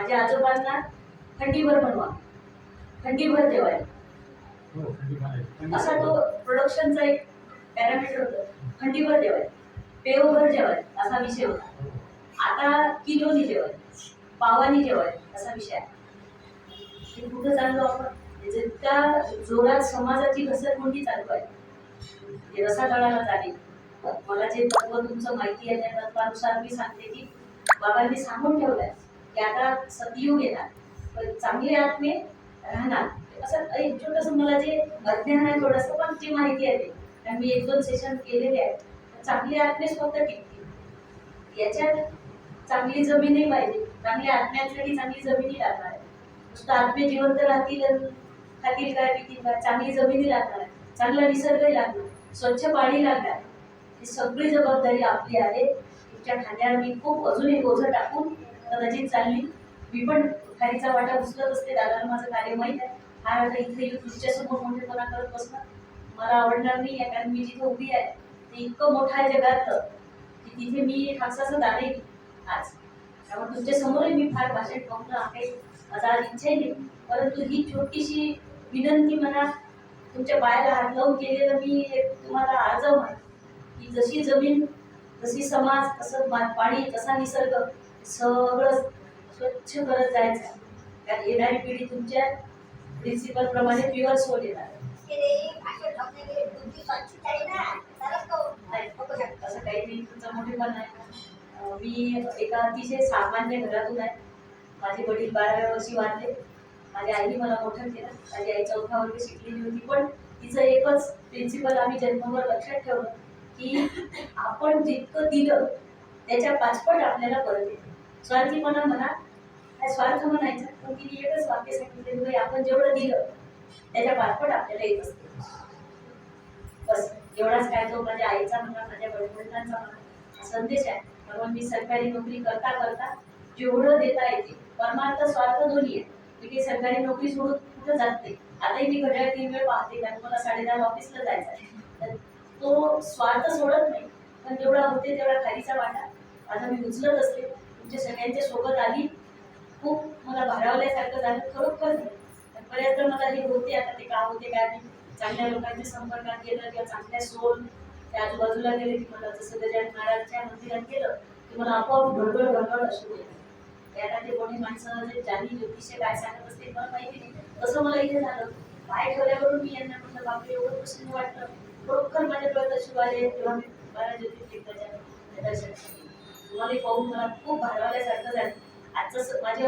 माझ्या आजोबांना खंडीभर बनवा, खंडीभर जेवायला, असा तो प्रोडक्शनचा एक पॅरामीटर होतं. खंडीभर जेवायला, पेवभर जेवायला असा विषय होता. आता किलोनी जेवायला, पावानी जेवायला असा विषय आहे. हे कुठं चाललो आपण? त्या जोरात समाजाची घसरगुंडी चालू आहे. हे रसातळाला चालेल. मला जे तत्व तुमचं माहिती आहे त्या तत्वानुसार मी सांगते की बाबांनी सांगून ठेवलंय की आता सतयुग येणार, पण चांगले आत्मे राहणार. असं एक छोटंसं मला जे अज्ञान आहे थोडंसं, पण जी माहिती आहे ते मी 1-2 सेशन केलेले आहेत. चांगले आत्मे स्वतः टिकतील. याच्यात चांगली जमीनही पाहिजे. चांगल्या आत्म्यांसाठी चांगली जमिनी लागणार आहे. नुसतं आत्मे जिवंत राहतील, खातील काय पितील काय, चांगली जमिनी लागणार आहे, चांगला निसर्गही लागणार, स्वच्छ पाणी लागणार. ही सगळी जबाबदारी आपली आहे. तुमच्या खांद्यावर मी खूप अजूनही ओझं टाकून कदाचित चालली. मी पण खालीचा वाटा उचलत असते. दादाला माझं कार्य माहीत आहे. हा आता इथे येऊन तुमच्यासमोर मोठेपणा करत बसणं मला आवडणार नाही आहे, कारण मी जिथे उभी आहे ते इतकं मोठं आहे जगातलं की तिथे मी एक हसाचं दाणे आज. त्यामुळे तुमच्या समोरही मी फार भाषण करणं आहे माझा आज इच्छाही नाही, परंतु ही छोटीशी विनंती मला तुमच्या पायाला हात लावून केलेलं मी तुम्हाला आजव आहे की जशी जमीन, जशी समाज, तसं पाणी, तसा निसर्ग सगळं स्वच्छ करत जायचं. कारण येणारी पिढी तुमच्या प्रिन्सिपल प्रमाणे प्युअर सोल येणार. असं काही नाही, तुमचं मोठेपण आहे. मी एका अतिशय सामान्य घरातून आहे. माझे वडील 12व्या वर्षी वारले. माझ्या आईने मला मोठं केलं. माझी आई 4था वर्ग शिकलेली होती, पण तिचं एकच प्रिन्सिपल आम्ही जन्मभर लक्षात ठेवलं की आपण जितकं दिलं त्याच्या 5पट आपल्याला परत येते. स्वार्थीपणा म्हणा, काय स्वार्थ म्हणायचं, पण तिने एकच वाक्य सांगितलं की आपण जेवढं दिलं त्याच्या 5पट आपल्याला येत असते. बस एवढाच काय तो माझ्या आईचा म्हणा, माझ्या वडिलांचा म्हणा संदेश आहे. म्हणून मी सरकारी नोकरी करता करता जेवढं देता येते, परमार्थ स्वार्थ दोन्ही आहे. मी काही सरकारी नोकरी सोडून कुठं जात नाही. आताही मी घड्याळ 3 वेळ पाहते, कारण मला 10:30 ऑफिसला जायचं आहे. तर तो स्वार्थ सोडत नाही, पण जेवढा होते तेवढा खालीचा वाटा माझा मी उचलत असते. तुमच्या सगळ्यांच्या सोबत आली, खूप मला भारावल्यासारखं झालं खरोखर. बऱ्याचदा मला हे होते, आता ते का होते काय नाही. चांगल्या लोकांच्या संपर्कात गेलं किंवा चांगल्या सोल त्या आजूबाजूला गेले की मला, जसं गजानन महाराजच्या मंदिरात गेलं की मला आपोआप ढळढळ असू देतं. त्याला ते कोणी माणसं जे ज्यांनी ज्योतिष्य काय सांगत असते मला माहिती नाही, तसं मला इथे झालं. पाय ठेवल्यावरून मी यांना म्हटलं बापरे एवढं प्रसन्न वाटलं. खरोखर माझ्या डोळ्यात अश्रू आले तेव्हा मी 12 ज्योतिर्लिंगाच्या दर्शन केलं. तुम्हाला पाहून मला खूप भारावल्यासारखं झालं. आजचं माझ्या